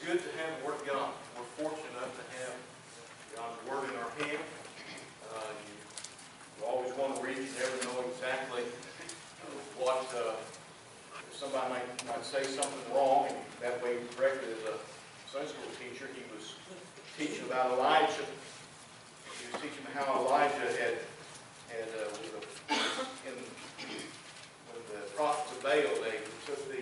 good to have the Word of God. We're fortunate enough to have God's Word in our hand. You always want to read it. You never know exactly what, if somebody might say something wrong, and that way you correct it. As a Sunday school teacher, he was teaching about Elijah. He was teaching how Elijah when the prophets of Baal, they took the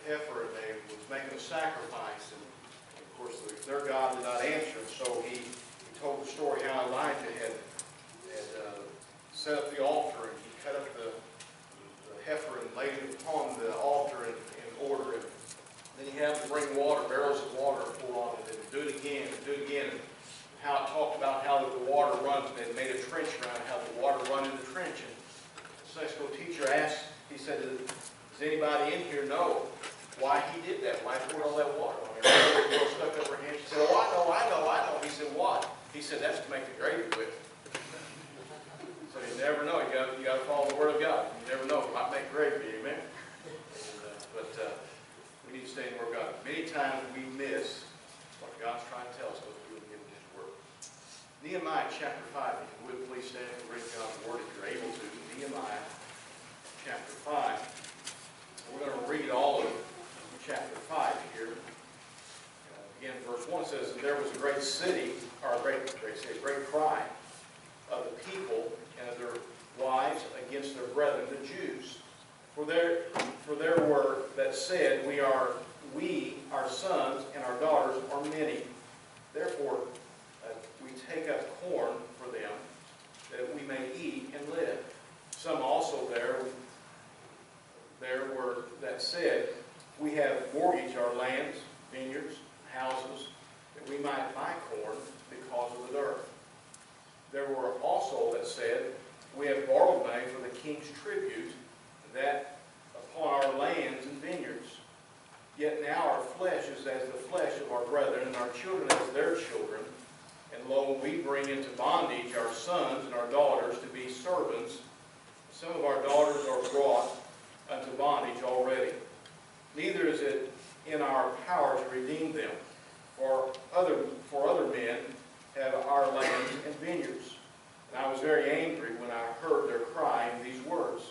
heifer and they was making a sacrifice, and of course their God did not answer. So he told the story how Elijah had set up the altar, and he cut up the heifer and laid it upon the altar in order, and then he had to bring water, barrels of water, pour on it, and do it again, and how it talked about how the water runs, and they made a trench around it, how the water run in the trench. And the Sunday school teacher asked, he said, does anybody in here know why he did that? Why he poured all that water on her? The girl stuck up her hand. She said, oh, I know. He said, what? He said, that's to make the gravy with. So you never know. You got to follow the Word of God. You never know. It might make gravy, amen? But we need to stay in the Word of God. Many times we miss what God's trying to tell us what we will give in His Word. Nehemiah chapter 5, if you would please stand and read God's Word if you're able to. Nehemiah chapter 5. We're going to read all of chapter 5 here. Again, verse 1 says, and there was a great city, or a great cry of the people and of their wives against their brethren, the Jews. For there were that said, we, our sons and our daughters, are many. Therefore, we take up corn for them, that we may eat and live. Some also there were that said, we have mortgaged our lands, vineyards, houses, that we might buy corn because of the dearth. There were also that said, we have borrowed money for the king's tribute, that upon our lands and vineyards. Yet now our flesh is as the flesh of our brethren, and our children as their children. And lo, we bring into bondage our sons and our daughters to be servants. Some of our daughters are brought unto bondage already. Neither is it in our power to redeem them, for other men have our lands and vineyards. And I was very angry when I heard their cry in these words.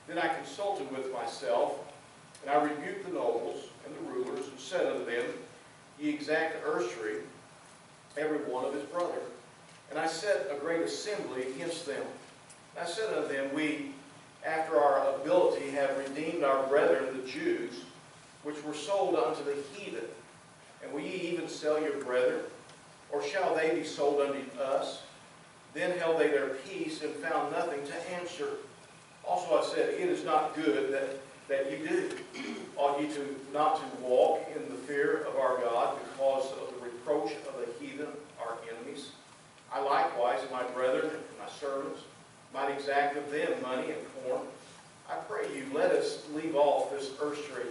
Then I consulted with myself, and I rebuked the nobles and the rulers, and said unto them, ye exact usury, every one of his brother. And I set a great assembly against them. And I said unto them, we, after our ability, have redeemed our brethren, the Jews, which were sold unto the heathen. And will ye even sell your brethren? Or shall they be sold unto us? Then held they their peace, and found nothing to answer. Also I said, it is not good that you do. Ought ye not to walk in the fear of our God, because of the reproach of the heathen, our enemies? I likewise, and my brethren and my servants, might exact of them money and corn. I pray you, let us leave off this usury.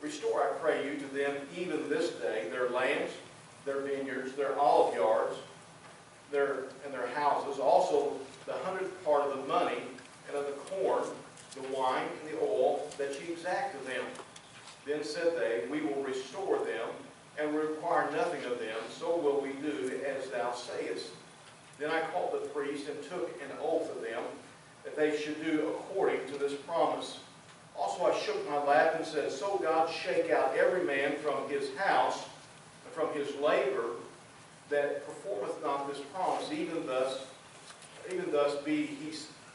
Restore, I pray you, to them even this day their lands, their vineyards, their olive yards, and their houses, also the 100th part of the money, and of the corn, the wine, and the oil, that ye exact of them. Then said they, we will restore them, and require nothing of them, so will we do as thou sayest. Then I called the priest, and took an oath of them, that they should do according to this promise. Also I shook my lap and said, so God shake out every man from his house, and from his labor, that performeth not this promise, even thus be he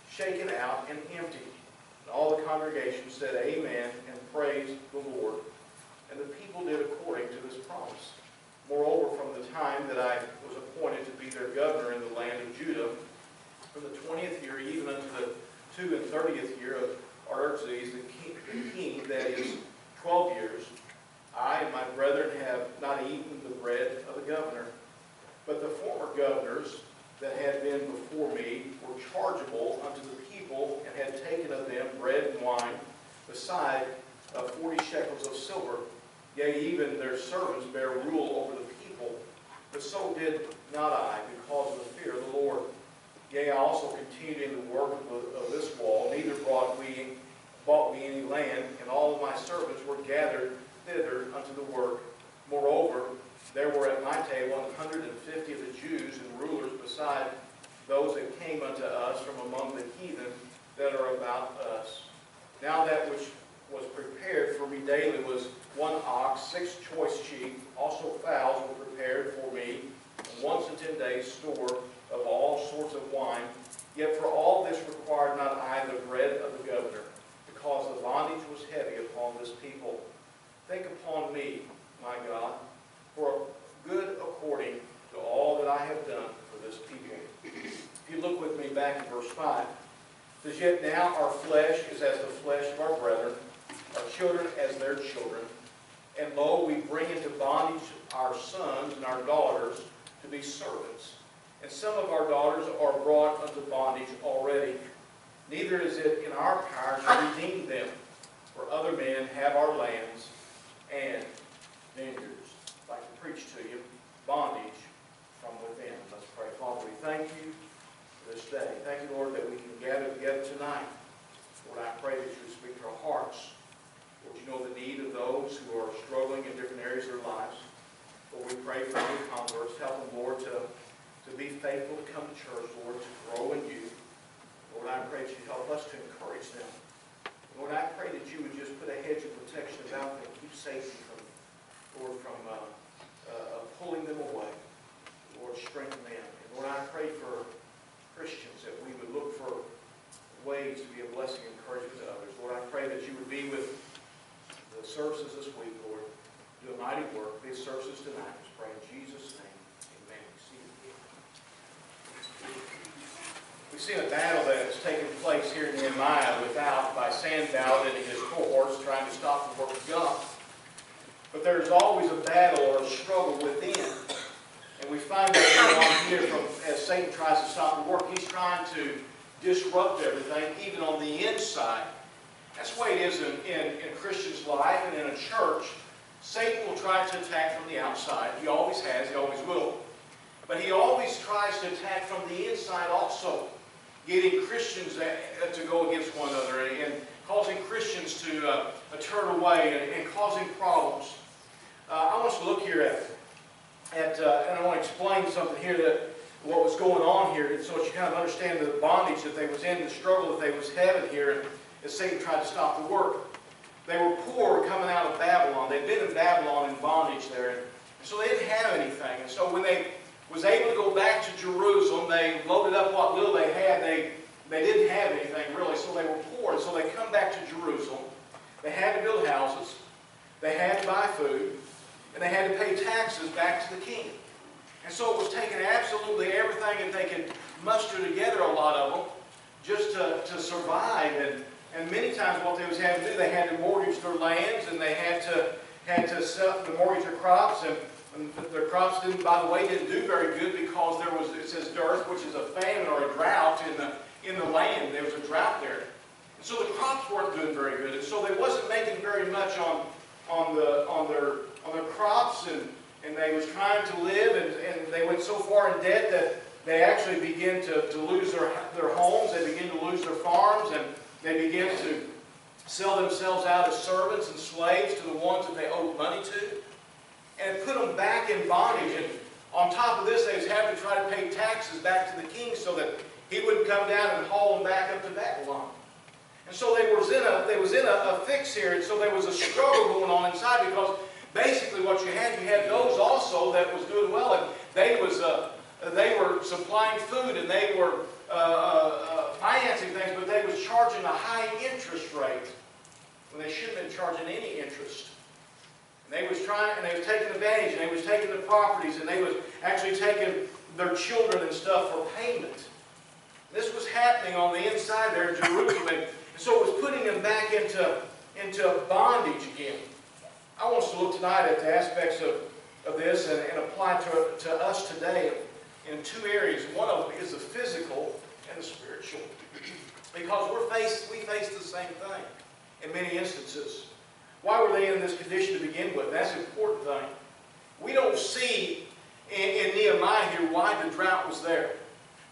shaken out and empty. And all the congregation said, amen, and praised the Lord. And the people did according to this promise. Moreover, from the time that I was appointed to be their governor in the land of Judah, from the 20th year even unto the 32nd year of Artaxerxes the king, that is 12 years, I and my brethren have not eaten the bread of the governor. But the former governors that had been before me were chargeable unto the people, and had taken of them bread and wine, beside 40 shekels of silver. Yea, even their servants bare rule over the people. But so did not I, because of the fear of the Lord. Yea, I also continued in the work of this wall, neither bought we any land, and all of my servants were gathered thither unto the work. Moreover, there were at my table 150 of the Jews and rulers, beside those that came unto us from among the heathen that are about us. Now that which was prepared for me daily was 1 ox, 6 choice sheep, also fowls were prepared for me, and once in 10 days store of all sorts of wine. Yet for all this required not I the bread of the governor, because the bondage was heavy upon this people. Think upon me, my God, for good according to all that I have done for this people. If you look with me back in verse 5, it says, Yet now our flesh is as the flesh of our brethren, our children as their children. And lo, we bring into bondage our sons and our daughters to be servants. And some of our daughters are brought unto bondage already. Neither is it in our power to redeem them, for other men have our lands and vineyards. I'd like to preach to you bondage from within. Let's pray. Father, we thank you for this day. Thank you, Lord, that we can gather together tonight. Lord, I pray that you would speak to our hearts. Lord, you know the need of those who are struggling in different areas of their lives. Lord, we pray for new converts. Help them, Lord, to be faithful to come to church, Lord, to grow in you. Lord, I pray that you help us to encourage them. Lord, I pray that you would just put a hedge of protection about them, keep safety from pulling them away. Lord, strengthen them. And Lord, I pray for Christians that we would look for ways to be a blessing and encouragement to others. Lord, I pray that you would be with the services this week, Lord. Do a mighty work. These services tonight. Let's pray in Jesus' name. Amen. We've seen a battle that has taken place here in Nehemiah without by Sanballat and his cohorts trying to stop the work of God. But there's always a battle or a struggle within. And we find that going on here as Satan tries to stop the work. He's trying to disrupt everything, even on the inside. That's the way it is in a Christian's life and in a church. Satan will try to attack from the outside. He always has. He always will. But he always tries to attack from the inside also, getting Christians to go against one another and causing Christians to turn away and causing problems. I want us to look here at and I want to explain something here, that what was going on here, so that you kind of understand the bondage that they was in, the struggle that they was having here as Satan tried to stop the work. They were poor coming out of Babylon. They'd been in Babylon in bondage there, and so they didn't have anything. And so when they was able to go back to Jerusalem, they loaded up what little they had. They didn't have anything really, so they were poor. And so they come back to Jerusalem. They had to build houses. They had to buy food. And they had to pay taxes back to the king. And so it was taking absolutely everything that they could muster together, a lot of them, just to survive. And many times what they was having to do, they had to mortgage their lands, and they had to sell the mortgage their crops. And their crops, by the way, didn't do very good because there was, it says, dearth, which is a famine or a drought in the land. There was a drought there. And so the crops weren't doing very good. And so they wasn't making very much on their crops, and they was trying to live, and they went so far in debt that they actually began to lose their homes. They began to lose their farms, and they began to sell themselves out as servants and slaves to the ones that they owed money to. And it put them back in bondage. And on top of this, they was having to try to pay taxes back to the king so that he wouldn't come down and haul them back up to Babylon. And so they was in a fix here, and so there was a struggle going on inside, because basically what you had those also that was doing well, and they were supplying food, and they were financing things, but they was charging a high interest rate when they shouldn't have been charging any interest. And they was taking advantage, and they was taking the properties, and they was actually taking their children and stuff for payment. This was happening on the inside there in Jerusalem, and so it was putting them back into bondage again. I want us to look tonight at the aspects of this and apply to us today in two areas. One of them is the physical and the spiritual. Because we face the same thing in many instances. Why were they in this condition to begin with? That's an important thing. We don't see in Nehemiah here why the drought was there.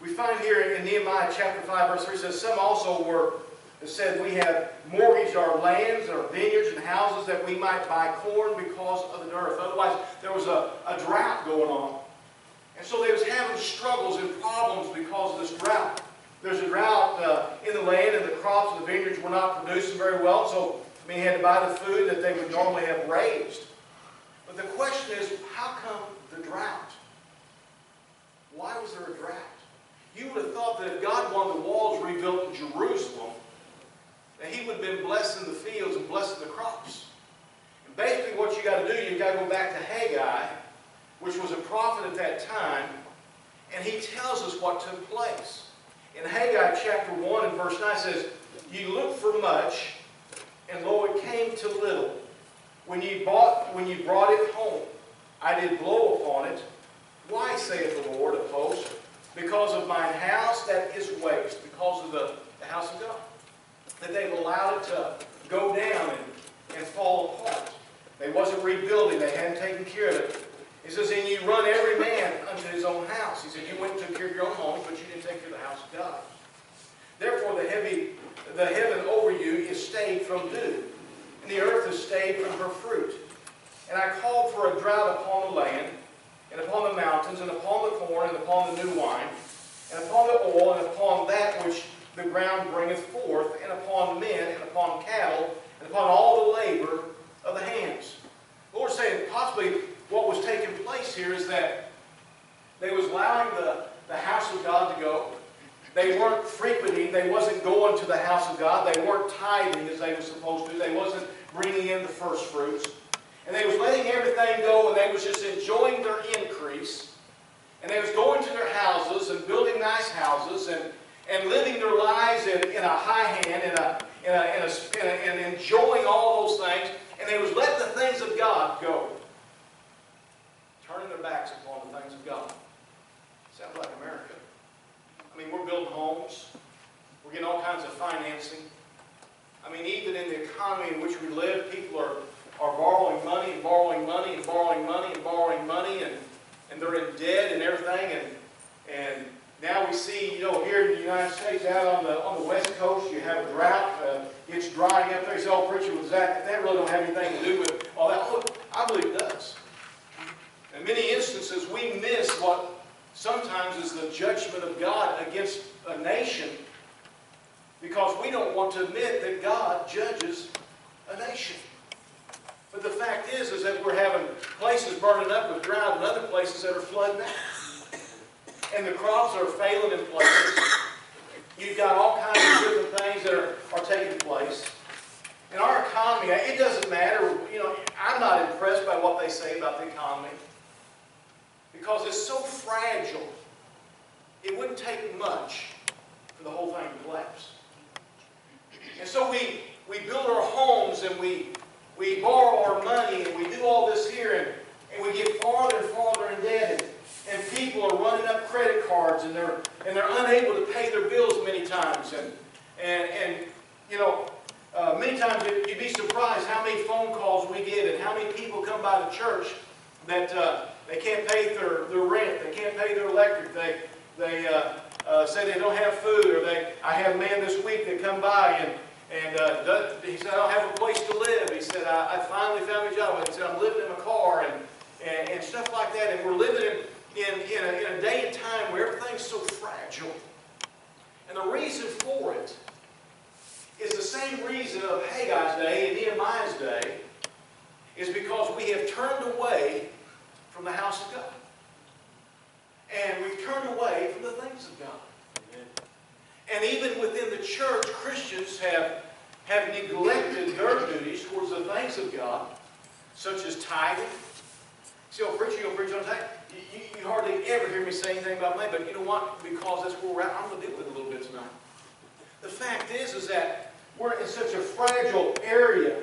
We find here in Nehemiah chapter 5 verse 3 says, some also were that said we have mortgaged our lands, our vineyards and houses that we might buy corn because of the dearth. Otherwise, there was a drought going on. And so they was having struggles and problems because of this drought. There's a drought in the land, and the crops and the vineyards were not producing very well, so they had to buy the food that they would normally have raised. But the question is, how come the drought? Why was there a drought? You would have thought that if God wanted the walls rebuilt in Jerusalem, that He would have been blessing the fields and blessing the crops. And basically what you got to do, you got to go back to Haggai, which was a prophet at that time, and he tells us what took place. In Haggai chapter 1 and verse 9 it says, "Ye looked for much, and lo, it came to little. When ye brought it home, I did blow upon it. Why, saith the Lord of hosts? Because of mine house that is waste," because of the house of God. That they've allowed it to go down and fall apart. They wasn't rebuilding, they hadn't taken care of it. He says, "And you run every man unto his own house." He said, you went and took care of your own homes, but you didn't take care of the house of God. "Therefore the heaven over you is stayed from dew, and the earth is stayed from her fruit. And I called for a drought upon the land, and upon the mountains, and upon the corn, and upon the new wine, and upon the oil, and upon that which the ground bringeth forth, and upon men, and upon cattle, and upon all the labor of the hands." The Lord's saying possibly what was taking place here is that they was allowing the house of God to go. They weren't frequenting, they wasn't going to the house of God, they weren't tithing as they were supposed to, they wasn't bringing in the first fruits. And they was letting everything go, and they was just enjoying their increase. And they was going to their houses and building nice houses and living their lives in a high hand and enjoying all those things. And they was letting the things of God go. Turning their backs upon the things of God. Sounds like America. I mean, we're building homes. We're getting all kinds of financing. I mean, even in the economy in which we live, people are borrowing money and borrowing money and borrowing money and borrowing money, and they're in debt and everything. And now we see, here in the United States, out on the West Coast, you have a drought. It's drying up there. You say, "Oh, preacher, was that really don't have anything to do with all that?" Oh, I believe it does. In many instances, we miss what sometimes is the judgment of God against a nation because we don't want to admit that God judges a nation. But the fact is that we're having places burning up with drought and other places that are flooding out. And the crops are failing in places. You've got all kinds of different things that are taking place. In our economy, it doesn't matter. I'm not impressed by what they say about the economy because it's so fragile. It wouldn't take much for the whole thing to collapse. And so we build our homes and we borrow our money and we do all this here and we get farther and farther in debt and people are running up credit cards and they're unable to pay their bills many times many times you'd be surprised how many phone calls we get and how many people come by the church that they can't pay their rent, they can't pay their electric, they say they don't have food, or I had a man this week that come by and he said, "I don't have a place to live." He said, I finally found a job. He said, "I'm living in a car," and stuff like that. And we're living in a day and time where everything's so fragile. And the reason for it is the same reason of Haggai's day and Nehemiah's day, is because we have turned away from the house of God. And we've turned away from the things of God. And even within the church, Christians have neglected their duties towards the things of God, such as tithing. See, preacher, you'll preach on tithing. You hardly ever hear me say anything about money, but you know what? Because that's where we're at, I'm going to deal with it a little bit tonight. The fact is that we're in such a fragile area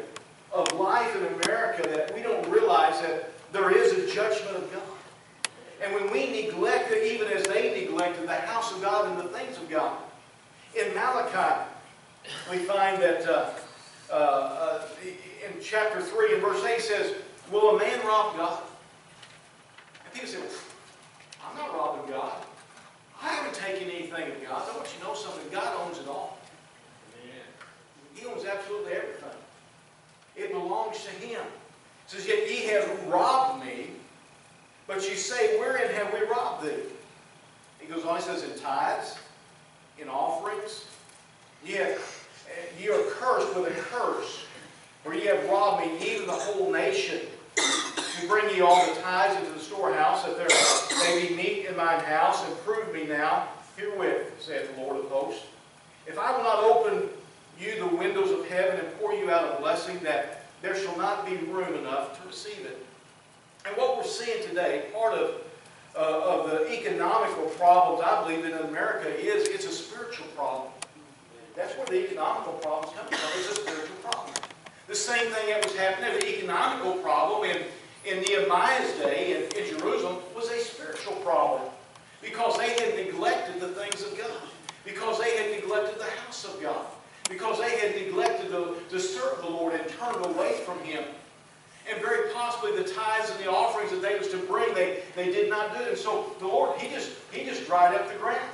of life in America that we don't realize that there is a judgment of God. And when we neglect it, even as they neglected the house of God and the things of God. In Malachi, we find that in chapter 3 and verse 8 says, "Will a man rob God?" And people say, "I'm not robbing God. I haven't taken anything of God." I want you to know something. God owns it all. Amen. absolutely everything. It belongs to Him. It says, yet ye have robbed me. But you say, wherein have we robbed thee? He goes on, he says, in tithes, in offerings. Ye are cursed with a curse, for ye have robbed me, even the whole nation. To bring ye all the tithes into the storehouse, that there may be meat in mine house, and prove me now herewith, saith the Lord of hosts. If I will not open you the windows of heaven and pour you out a blessing, that there shall not be room enough to receive it. And what we're seeing today, part of the economical problems, I believe, in America is it's a spiritual problem. That's where the economical problem is coming from. It's a spiritual problem. The same thing that was happening, the economical problem in Nehemiah's day in Jerusalem was a spiritual problem. Because they had neglected the things of God. Because they had neglected the house of God. Because they had neglected to serve the Lord and turned away from Him. And very possibly the tithes and the offerings that they was to bring, they did not do it. And so the Lord, He just dried up the ground.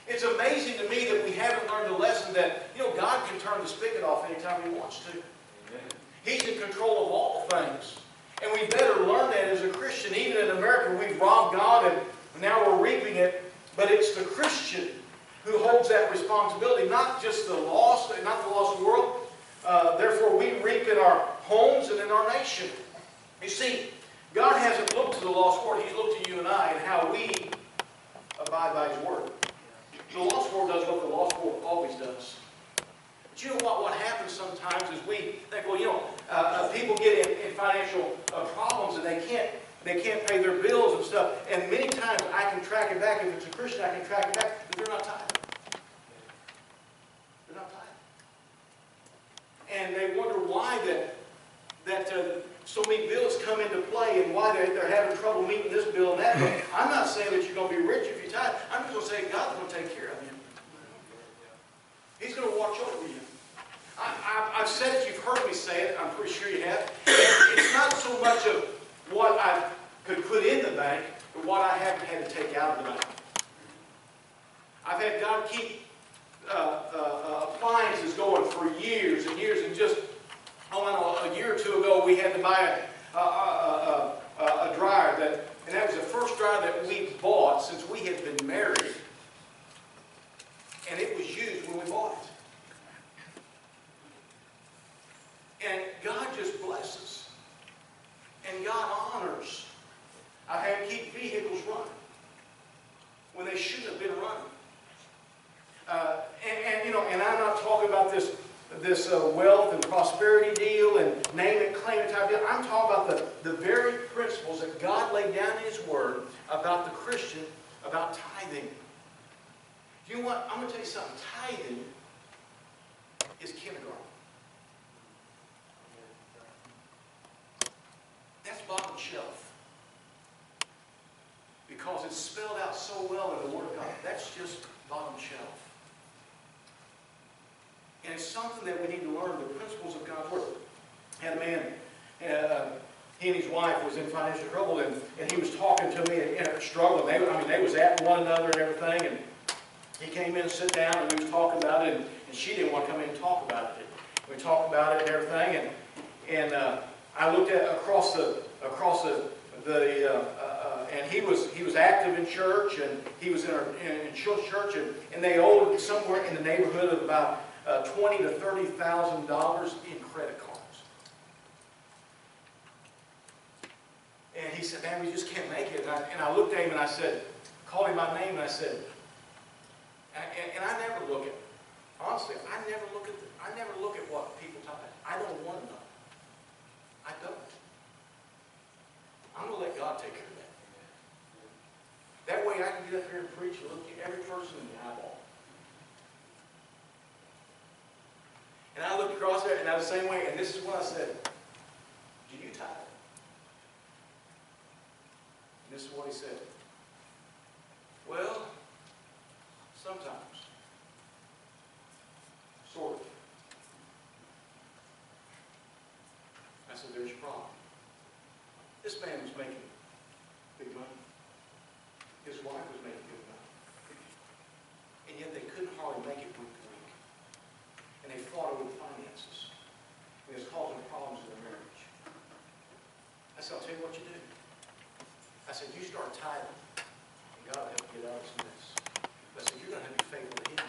It's amazing to me that we haven't learned a lesson that, God can turn the spigot off anytime He wants to. Amen. He's in control of all things. And we better learn that as a Christian. Even in America, we've robbed God and now we're reaping it. But it's the Christian who holds that responsibility, not just the lost, not the lost world. Therefore, we reap in our homes and in our nation. You see, God hasn't looked to the lost world. He's looked to you and I and how we abide by His Word. The lost world does what the lost world always does. But you know what happens sometimes is we think, people get in financial problems and they can't pay their bills and stuff. And many times I can track it back. If it's a Christian, I can track it back. But they're not tithing. They're not tithing. And they wonder why that so many bills come into play and why they're having trouble meeting this bill and that bill. I'm not saying that you're going to be rich if you tithe. I'm just going to say God's going to take care of you. He's going to watch over you. I've said it, you've heard me say it, I'm pretty sure you have. It's not so much of what I could put in the bank, but what I haven't had to take out of the bank. I've had God keep appliances going for years and years, and just, a year or two ago we had to buy a dryer, and that was the first dryer that we bought since we had been married, and it was used when we bought it. And God just blesses. And God honors. I've had to keep vehicles running when they shouldn't have been running. And I'm not talking about this wealth and prosperity deal and name it, claim it type deal. I'm talking about the very principles that God laid down in His Word about the Christian, about tithing. You know what? I'm going to tell you something. Tithing is kindergarten. That's bottom shelf. Because it's spelled out so well in the Word of God. That's just bottom shelf. And it's something that we need to learn, the principles of God's Word. I had a man, he and his wife was in financial trouble, and he was talking to me and struggling. They was at one another and everything, and he came in and sat down, and we was talking about it, and she didn't want to come in and talk about it. We talked about it and everything, and I looked at across the and he was active in church, and he was in church, and they owed somewhere in the neighborhood of about $20,000 to $30,000 in credit cards. And he said, "Man, we just can't make it." And I looked at him and I said, called him by name, and I said, and I never look at, honestly, I never look at what people tithe. I don't want to know. I don't. I'm going to let God take care of that. That way I can get up here and preach and look at every person in the eyeball. And I looked across there, and I was the same way, and this is what I said. Do you tithe? And this is what he said. Well, sometimes. Sort of. I said, there's your problem. This man was making big money. His wife was making good money. And yet they couldn't hardly make it week to week. And they fought over the finances. said, you start tithing, and God will help you get out of this mess. I said, you're going to have to be faithful to Him.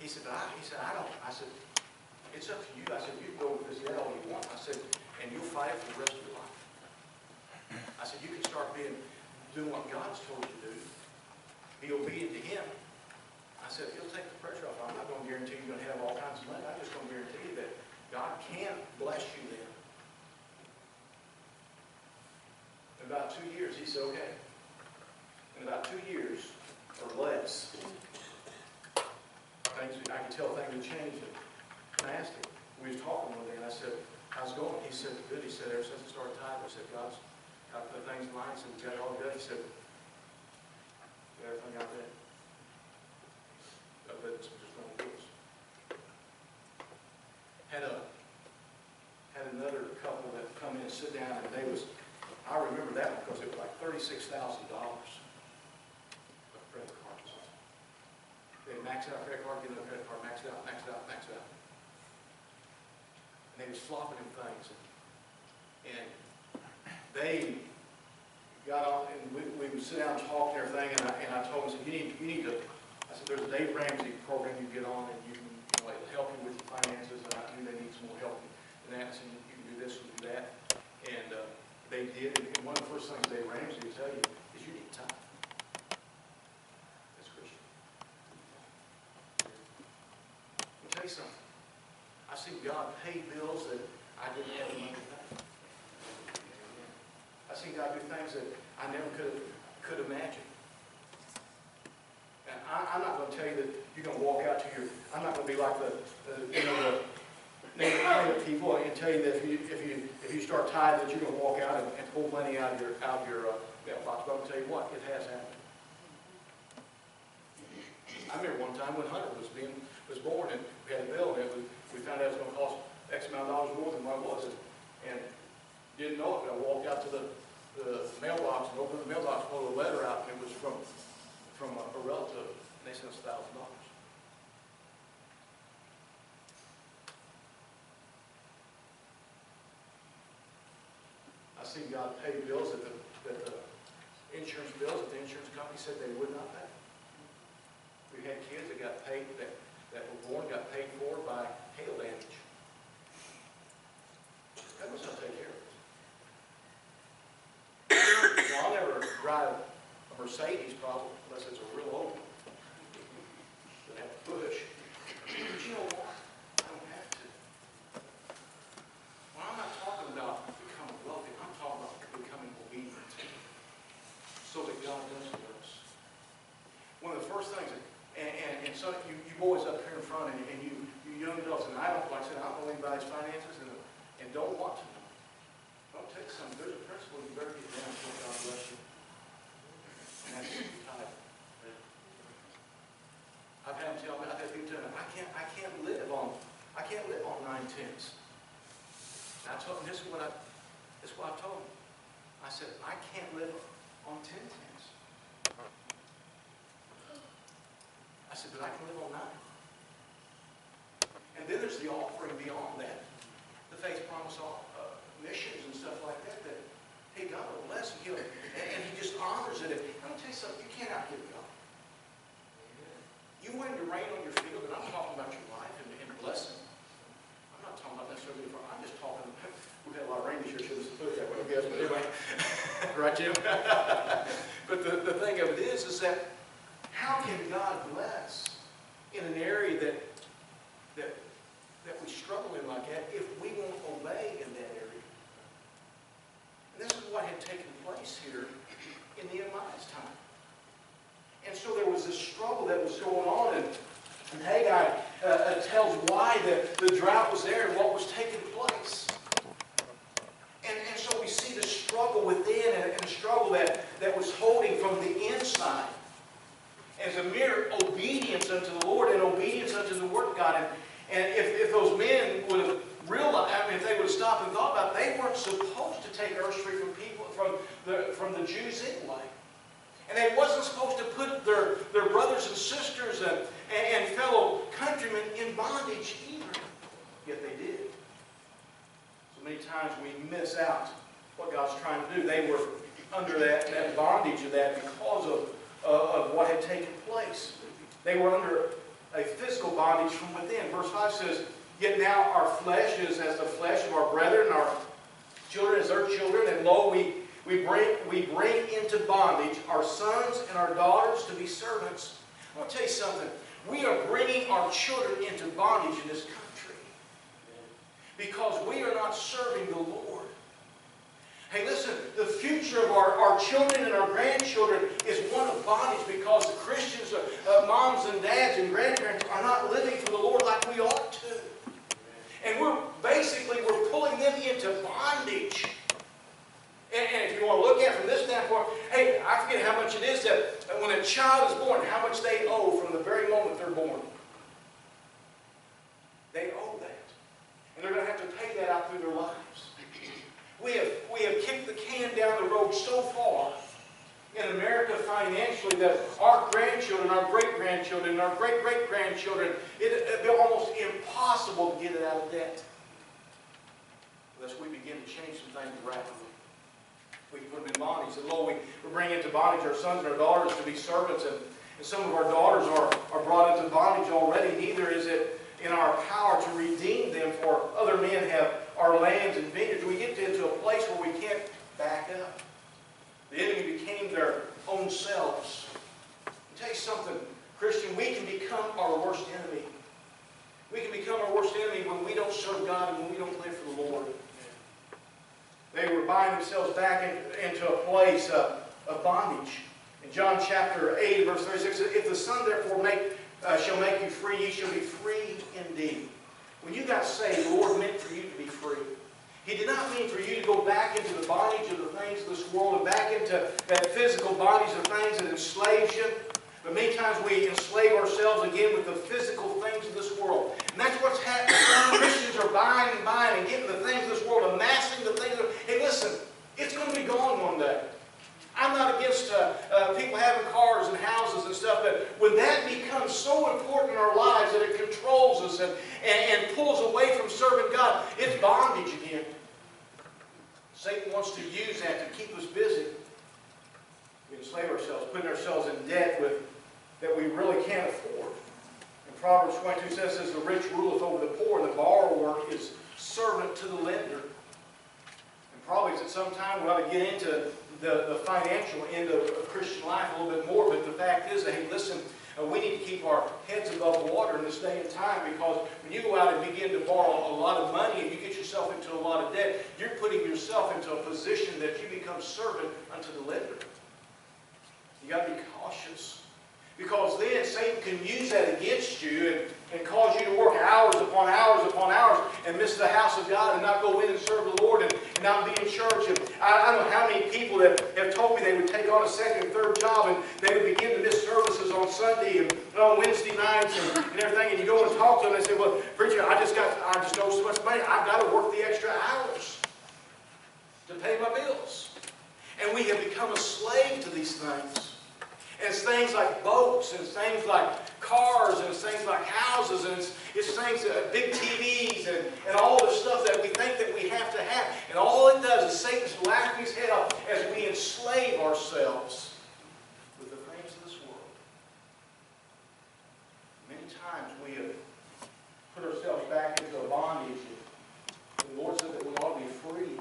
He said, I don't. I said, it's up to you. I said, you can go with this debt all you want. I said, and you'll fight it for the rest of your life. I said, you can start doing what God's told you to do. Be obedient to Him. I said, He'll take the pressure off. I'm not going to guarantee you're going to have all kinds of money. I'm just going to guarantee you that God can bless you then. In about 2 years, he said, okay. In about 2 years or less, I could tell things had changed. And I asked him, we was talking one day, and I said, how's it going? He said, good. He said, ever since I started tithing, I said, God's got the things in line. He said, we got it all good. He said, everything got that. But it's just one of those. Had another couple that come in and sit down, and I remember that because it was like $36,000 of credit cards. They maxed out credit card, get another credit card, maxed out. And they was flopping in things. And they got on, and we would sit down and talk and everything, and I told them, I said, you need to, I said, there's a Dave Ramsey program you can get on, and it'll help you with your finances, and I knew they need some more help in that, so you can do this and do that. And they did, and one of the first things Dave Ramsey will tell you is you need time. That's Christian. Let me tell you something. I've seen God pay bills that I didn't have the money to pay. I've seen God do things that I never could imagine. And I'm not going to tell you that you're going to walk out to your. I'm not going to be like the neighborhood people and tell you that if you start tithing that you're going to walk out and pull money out of your mailbox. But I'm going to tell you what, it has happened. I remember one time when Hunter was born, and we had a bill, and we found out it was going to cost X amount of dollars more than what it was, and didn't know it. But I walked out to the mailbox and opened the mailbox, pulled a letter out, and it was from a relative, and they sent us $1,000. I've seen God pay bills that the insurance bills that the insurance company said they would not pay. We had kids that got paid, that were born, got paid for by hail damage. God must not take care of it. Now, I'll never drive a Mercedes probably unless it's a real old one. That have to push. But you know what? I don't have to. Well, I'm not talking about becoming wealthy. I'm talking about becoming obedient. So that God does for us. One of the first things, and so you boys up here in front, and you young adults, and I don't, like I said, I don't know anybody's finances and don't want to know. Don't take some. There's a principle you better get down to. God bless you. And that's tithing. I've had people tell me, I can't live on 9/10. And I told them, this is what I told them. I said, I can't live on 10/10. I said, but I can live on 9. And then there's the offering beyond that. The faith promise missions and stuff like that, hey, God will bless him. And he just honors it. And I'm going to tell you something, you can't outgive God. You want him to rain on your field, and I'm talking about your life and blessing. I'm not talking about necessarily I'm just talking about, we've had a lot of rain this year, should have put it that way, I guess, but anyway. Right, Jim? But the thing of it is that how can God bless in an area that we struggle in like that if we won't obey in that area? And this is what had taken place here in Nehemiah's time. And so there was this struggle that was going on, and Haggai tells why the drought was there and what was taking place. And so we see the struggle within and the struggle that was holding from the inside as a mere obedience unto the Lord and obedience unto the Word of God. And if those men would have realized, if they would have stopped and thought about it, they weren't supposed to take usury from people, from the Jews anyway. And they wasn't supposed to put their brothers and sisters and fellow countrymen in bondage either. Yet they did. So many times we miss out what God's trying to do. They were under that bondage of that because of what had taken place. They were under a physical bondage from within. Verse 5 says, "Yet now our flesh is as the flesh of our brethren, our children as their children, and lo, we bring into bondage our sons and our daughters to be servants." I want to tell you something. We are bringing our children into bondage in this country because we are not serving the Lord. Hey, listen, the future of our children and our grandchildren is one of bondage because the Christians, moms and dads and grandparents are not living for the Lord like we ought to. And we're pulling them into bondage. And if you want to look at it from this standpoint, hey, I forget how much it is that when a child is born, how much they owe from the very moment they're born. They owe that. And they're going to have to pay that out through their lives. We have kicked the can down the road so far in America financially that our grandchildren, our great-grandchildren, our great-great-grandchildren, it'd be almost impossible to get it out of debt unless we begin to change some things radically. We can put them in bondage. And Lord, we bring into bondage our sons and our daughters to be servants, and some of our daughters are brought into bondage already. Neither is it in our power to redeem them, for other men have our lands and vineyards. We get into a place where we can't back up. The enemy became their own selves. I'll tell you something, Christian, we can become our worst enemy. We can become our worst enemy when we don't serve God and when we don't live for the Lord. They were buying themselves back into a place of bondage. In John chapter 8, verse 36, "If the Son therefore shall make you free, ye shall be free indeed." When you got saved, the Lord meant for you to be free. He did not mean for you to go back into the bondage of the things of this world and back into that physical bondage of things that enslaves you. But many times we enslave ourselves again with the physical things of this world. And that's what's happening. Christians are buying and getting the things of this world, amassing the things of... Hey, listen, it's going to be gone one day. I'm not against people having cars and houses and stuff, but when that becomes so important in our lives that it controls us and pulls away from serving God, it's bondage again. Satan wants to use that to keep us busy. We enslave ourselves, putting ourselves in debt that we really can't afford. And Proverbs 22 says, "The rich ruleth over the poor, and the borrower is servant to the lender." And probably at some time we ought to get into the financial end of Christian life a little bit more, but the fact is that, hey, listen, we need to keep our heads above water in this day and time, because when you go out and begin to borrow a lot of money and you get yourself into a lot of debt, you're putting yourself into a position that you become servant unto the lender. You got to be cautious, because then Satan can use that against you and cause you to work hours upon hours upon hours and miss the house of God and not go in and serve the Lord and not be in church. And I don't know how many people that have told me they would take on a second and third job and they would begin to miss services on Sunday and on Wednesday nights and everything. And you go and talk to them and they say, "Well, preacher, I just owe so much money. I've got to work the extra hours to pay my bills." And we have become a slave to these things. And it's things like boats, and it's things like cars, and it's things like houses, and it's things, big TVs, and all the stuff that we think that we have to have. And all it does is Satan's laughing his head off as we enslave ourselves with the things of this world. Many times we have put ourselves back into a bondage. And the Lord said that we ought to be free,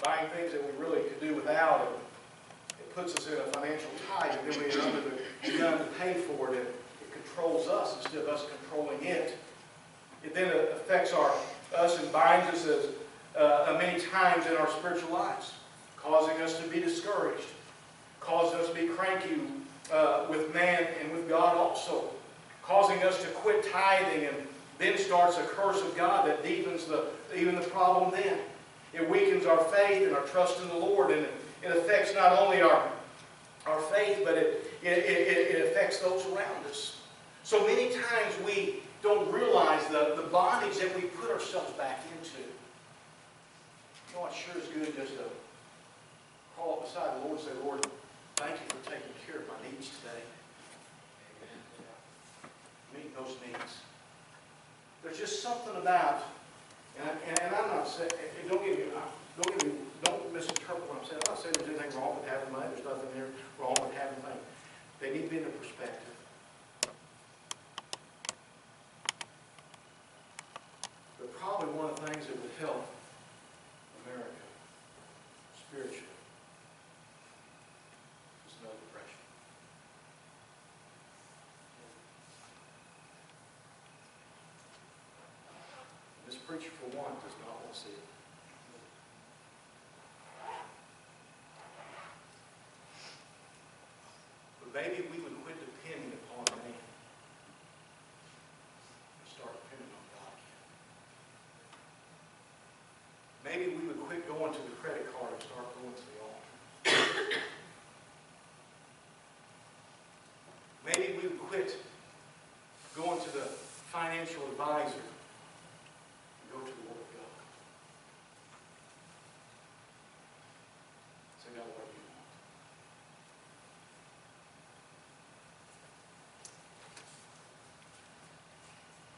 buying things that we really could do without. And puts us in a financial tie, and then we are under the gun to pay for it, and it controls us instead of us controlling it. It then affects us and binds us many times in our spiritual lives, causing us to be discouraged, causing us to be cranky with man and with God also, causing us to quit tithing, and then starts a curse of God that deepens even the problem then. It weakens our faith and our trust in the Lord, and it affects not only our faith, but it affects those around us. So many times we don't realize the bondage that we put ourselves back into. You know what sure is good just to crawl up beside the Lord and say, "Lord, thank you for taking care of my needs today." Meet those needs. There's just something about, and I'm not saying, don't misinterpret what I'm saying. I'm not saying there's preacher, for one, does not want to see it. But maybe we would quit depending upon man and start depending on God again. Maybe we would quit going to the credit card and start going to the altar. Maybe we would quit going to the financial advisor and go to the Word of God. Say, God, what do you want?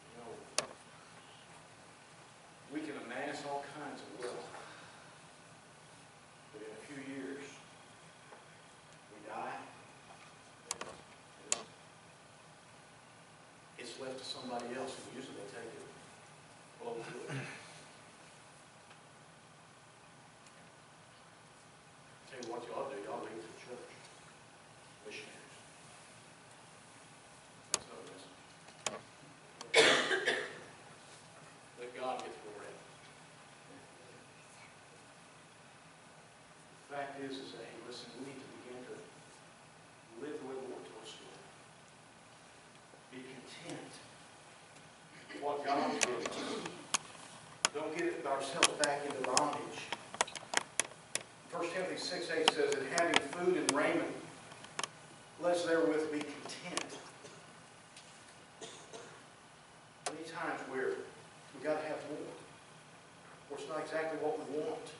You know, we can amass all kinds of wealth, but in a few years, we die. It's left to somebody else, and usually they take it, blow through it. Tell you what you ought to do, y'all leave the church. Missionaries. That's another message. Let God get the glory out. The fact is that, hey, listen, we need to begin to live the way the Lord told us to. Be content with what God has given us. Don't get ourselves back into bondage. 1 Timothy 6:8 says that having food and raiment, let's therewith be content. Many times we've got to have more. Or it's not exactly what we want.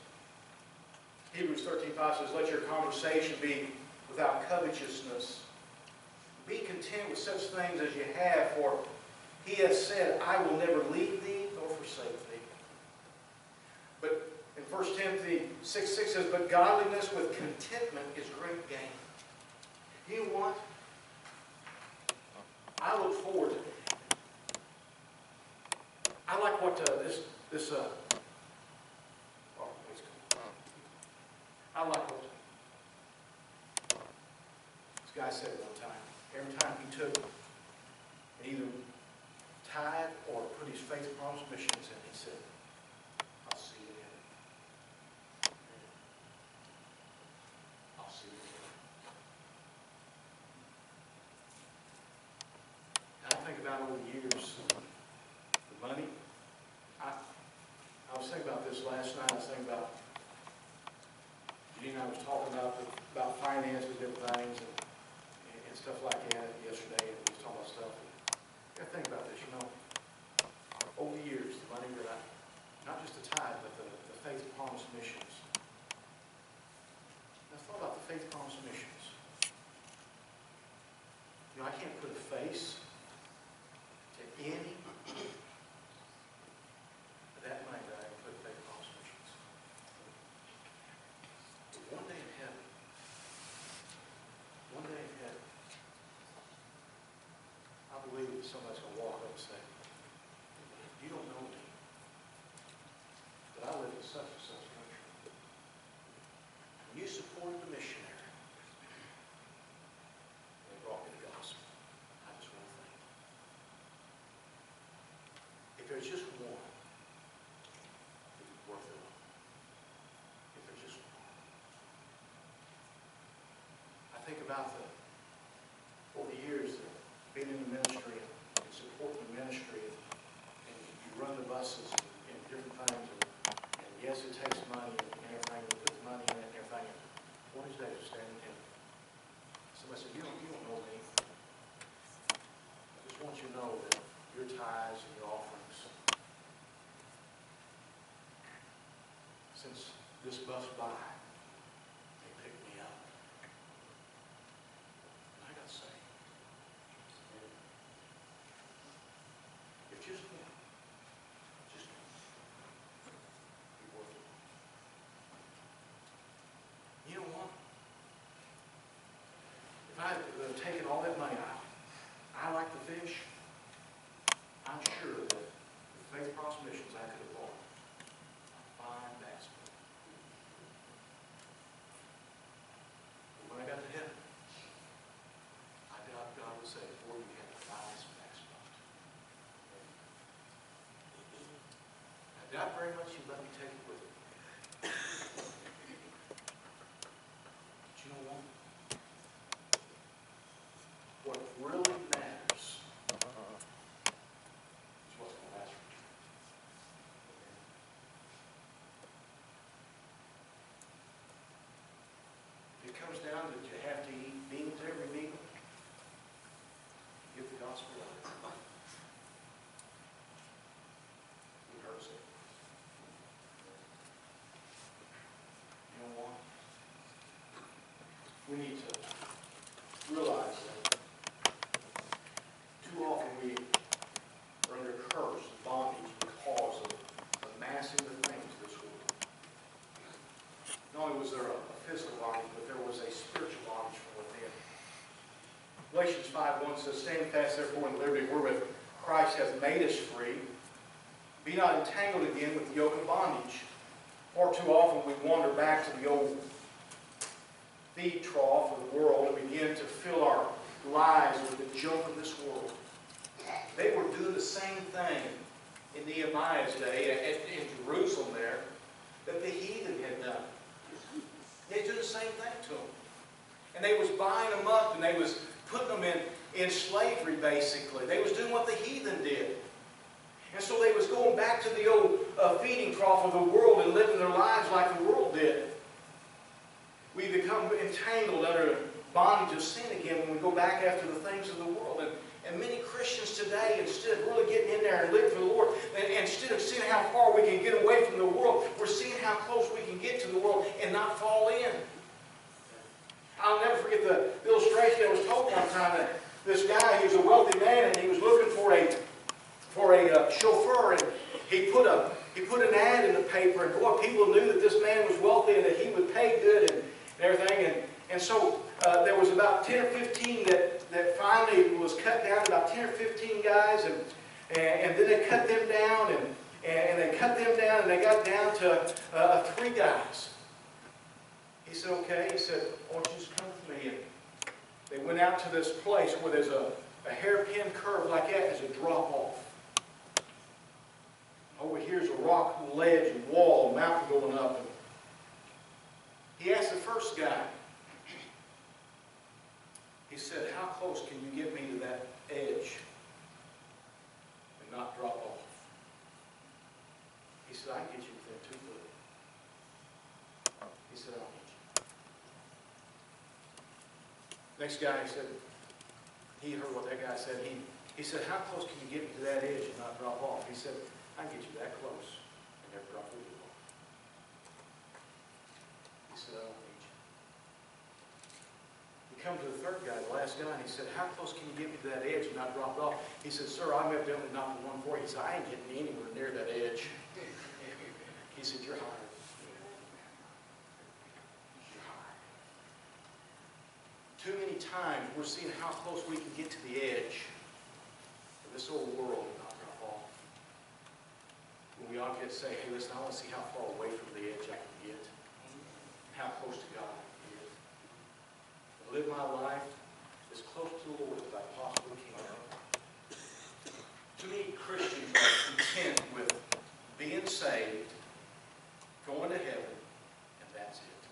Hebrews 13:5 says, let your conversation be without covetousness. Be content with such things as you have, for he has said, I will never leave thee nor forsake thee. But in 1 Timothy 6:6 says, but godliness with contentment is great gain. You know what? I look forward to it. I like what I like what this guy said one time. Every time he took and either tithe or put his faith promise missions in, he said, I'll see you in it. I'll see you in it. And I think about over the years, the money. I was thinking about this last night. I was thinking about, Jeanine and I was talking about finances, different things, and stuff like that yesterday, and we was talking about stuff. You gotta think about this, you know. Over the years, the money that not just the tithe, but the Faith Promise missions. And I thought about the Faith Promise missions. You know, I can't put a face to any of that money that I can put in Faith Promise missions. But one day in heaven, I believe that somebody's going to walk up and say, you don't know me, but I live in such and such country. And you supported the missionary. They brought me the gospel. I just want to thank you. If there's just one, it's worth it all. If there's just one. I think about over the years, being in the ministry and supporting the ministry, and you run the buses and different things, and yes, it takes money and everything, we put the money in it and everything. And one of these days, I stand and somebody said, you don't know me. I just want you to know that your tithes and your offerings, since this bus by, they picked me up. And I got saved. If just one, be worth it. You know what? If I had taken all that money out, I like the fish. I'm sure that with Faith Cross Missions, I could have bought a fine bass boat. But when I got to heaven, I doubt God would say, boy, you had a nice bass boat. very much you let me take it with me. But you know what? What really matters is what's going to last for you. It comes down that you have to eat beans every meal. Give the gospel out. It hurts it. You know what? We need to realize that too often we are under curse and bondage because of amassing the things of this world. Not only was there a physical bondage, but there was a spiritual bondage from within. Galatians 5:1 says, stand fast therefore in the liberty wherewith Christ hath made us free. Be not entangled again with the yoke of bondage. Far too often we wander back to the old feed trough of the world and begin to fill our lives with the junk of this world. They were doing the same thing in Nehemiah's day in Jerusalem there that the heathen had done. They did the same thing to them. And they was buying them up and they was putting them in slavery basically. They was doing what the heathen did. And so they was going back to the old feeding trough of the world and living their lives like the world did. We become entangled under bondage of sin again when we go back after the things of the world. And many Christians today, instead of really getting in there and living for the Lord, and instead of seeing how far we can get away from the world, we're seeing how close we can get to the world and not fall in. I'll never forget the illustration that was told one time that this guy, he was a wealthy man, and he was looking for a chauffeur, and he put an ad in the paper, and boy, people knew that this man was wealthy and that he would pay good and everything. And so there was about 10 or 15 that finally was cut down to about 10 or 15 guys, and then they cut them down, and they cut them down, and they got down to 3 guys. He said, okay. He said, I want you to just come with me. And they went out to this place where there's a hairpin curve like that. There's a drop off. Over here's a rock ledge and wall, a mountain going up. And he asked the first guy, he said, how close can you get me to that edge and not drop off? He said, I can get you within 2 foot. He said, I'll get you. Next guy, he said, he heard what that guy said. He said, how close can you get me to that edge and not drop off? He said, I can get you that close and never drop with you off. He said, I don't need you. We come to the third guy, the last guy, and he said, how close can you get me to that edge and not drop off? He said, sir, I'm evidently not the one for you. He said, I ain't getting anywhere near that edge. He said, you're hired. You're hired. Too many times we're seeing how close we can get to the edge of this old world and not drop off. When we ought to say, hey, listen, I want to see how far away from the edge I can get. How close to God I can get. Live my life as close to the Lord as I possibly can. Too many Christians are content with being saved, going to heaven, and that's it.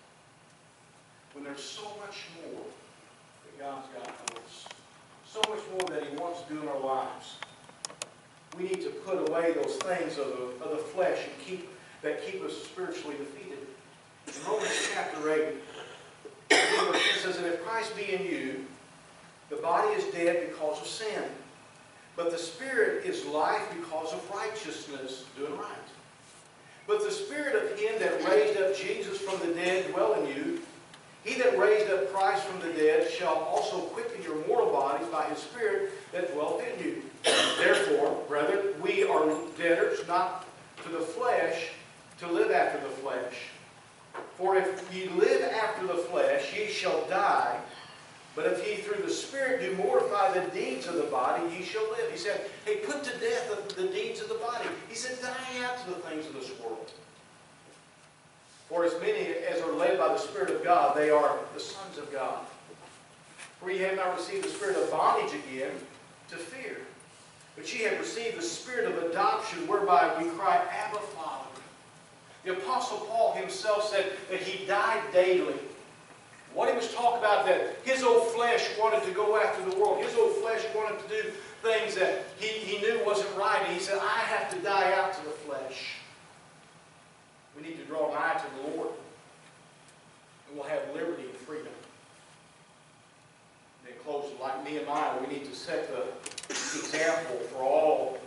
When there's so much more that God's got for us, so much more that He wants to do in our lives, we need to put away those things of the flesh and that keep us spiritually defeated. In Romans chapter 8, it says, and if Christ be in you, the body is dead because of sin, but the spirit is life because of righteousness, doing right. But the spirit of Him that raised up Jesus from the dead dwell in you. He that raised up Christ from the dead shall also quicken your mortal bodies by His Spirit that dwelleth in you. Therefore, brethren, we are debtors not to the flesh to live after the flesh. For if ye live after the flesh, ye shall die. But if ye through the Spirit do mortify the deeds of the body, ye shall live. He said, hey, put to death the deeds of the body. He said, die out to the things of this world. For as many as are led by the Spirit of God, they are the sons of God. For ye have not received the spirit of bondage again to fear, but ye have received the Spirit of adoption, whereby we cry, Abba, Father. The Apostle Paul himself said that he died daily. What he was talking about, that his old flesh wanted to go after the world. His old flesh wanted to do things that he knew wasn't right. And he said, I have to die out to the flesh. We need to draw nigh to the Lord. And we'll have liberty and freedom. And then close, like Nehemiah, we need to set the example for all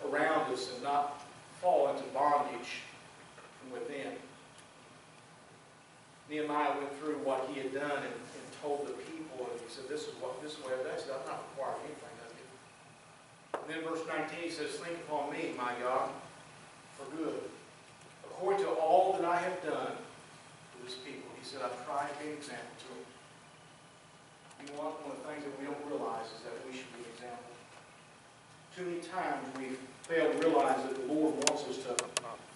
around us and not fall into bondage from within. Nehemiah went through what he had done and told the people, and he said, this is the way I've done. He said, I'm not requiring anything of you. And then verse 19, he says, think upon me, my God, for good, according to all that I have done to this people. He said, I've tried to be an example to them. You know what? One of the things that we don't realize is that we should be an example. Too many times we fail to realize that the Lord wants us to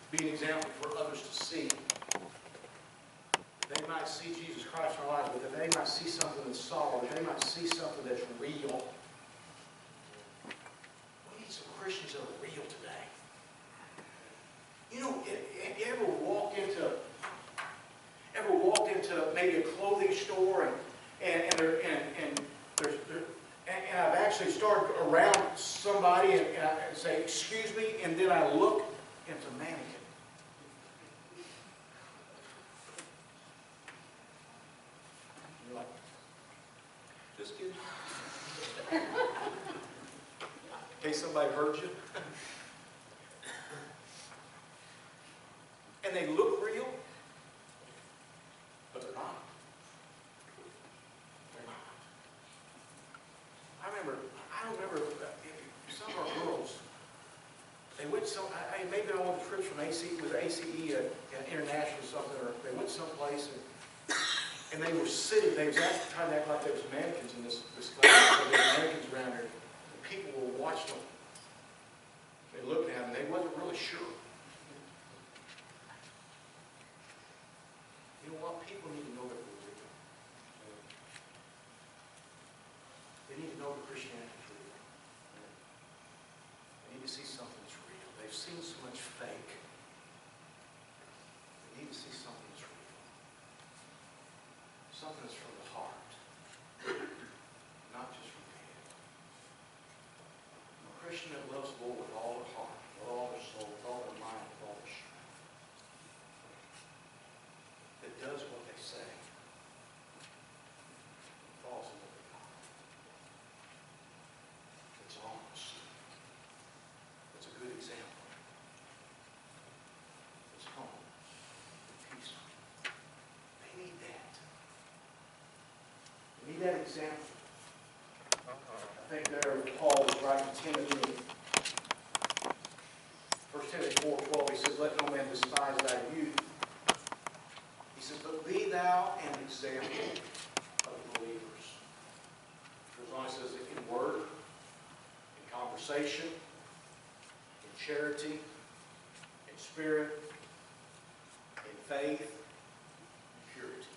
be an example for others to see. They might see Jesus Christ in our lives, but that they might see something that's solid. They might see something that's real. We need some Christians that are real today. You know, have you ever walked into maybe a clothing store and I've actually started around somebody and I say, excuse me, and then I look and it's a mannequin. You're like, just kidding. In case somebody heard you. And they look real, but they're not. They're not. I remember some of our girls, they went maybe on one of the trips from ACE, with ACE International or something, or they went someplace and they were sitting, they was actually trying to act like there was mannequins in this class. There were mannequins around there. And people were watching them. They looked at them, they wasn't really sure. You know what? People need to know that we're real. They need to know that Christianity is real. They need to see something that's real. They've seen so much fake. They need to see something that's real. Something that's from the heart. Not just from the head. A Christian that loves the Lord with all their heart, with all their soul, with all their mind, with all their strength. That does what they say. Falls in love with God. It's honest. It's a good example. It's humble. Peaceful. They need that. They need that example. I think there Paul was writing to Timothy. 1 Timothy 4:12, he says, let no man despise thy youth. He says, but be thou an example of believers. Goes on, he says, in word, in conversation, in charity, in spirit, in faith, in purity.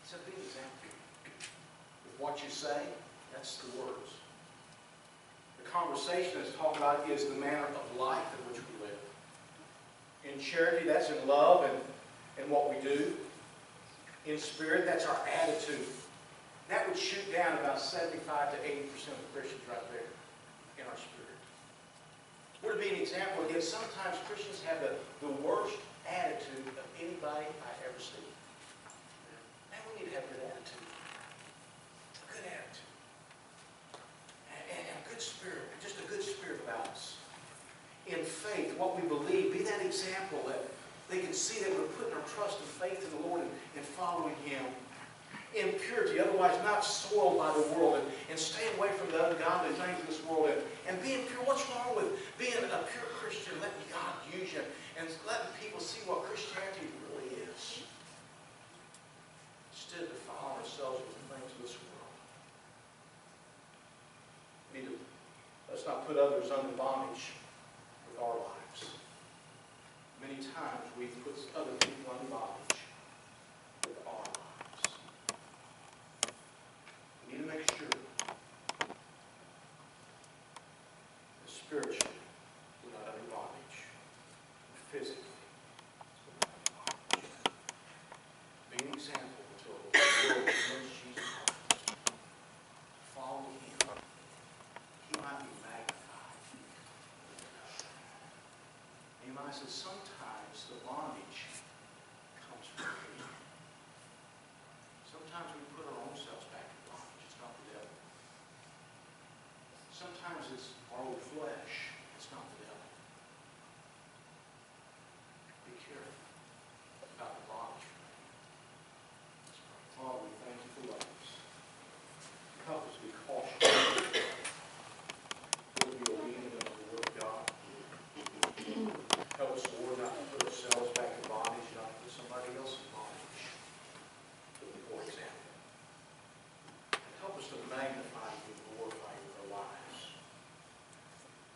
He said, be an example. With what you say, that's the words. The conversation that's talked about is the manner of life in which we live. In charity, that's in love and what we do. In spirit, that's our attitude. That would shoot down about 75 to 80% of the Christians right there in our spirit. We're to be an example. Again, sometimes Christians have the worst attitude of anybody I ever see. Man, we need to have a good attitude. A good attitude. And a good spirit. Just a good spirit about us. In faith, what we believe, be that example that they can see that we're putting our trust and faith in the Lord and following Him. In purity, otherwise not soiled by the world, and staying away from the ungodly things of this world, and being pure. What's wrong with being a pure Christian, letting God use you, and letting people see what Christianity really is, instead of defiling ourselves with the things of this world? Let's not put others under bondage with our lives. Many times we put other people under bondage with our lives. We need to make sure that spiritually we're not under bondage. Physically. realize that sometimes the bondage comes from me. Sometimes we put our own selves back in bondage. It's not the devil. Sometimes it's our old flesh. It's not the devil. Be careful about the bondage. Father, we thank you for loving us. Help us be cautious. Lord, be obedient unto the word of God. Help us, Lord, not to put ourselves back in bondage, not to put somebody else in bondage. For example. Help us to magnify you and glorify you with our lives.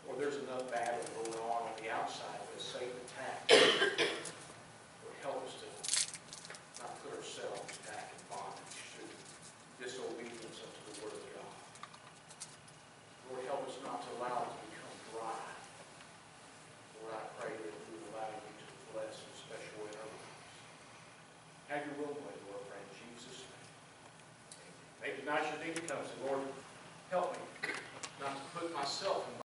Or there's enough battle going on the outside that Satan attacks. Lord, help us to not put ourselves back in bondage through disobedience unto the word of God. Lord, help us not to allow it to become dry. Lord, I pray that we will allow you to bless in a special way in our lives. Have your will, Lord, I pray in Jesus' name. Maybe tonight your deacon comes and Lord,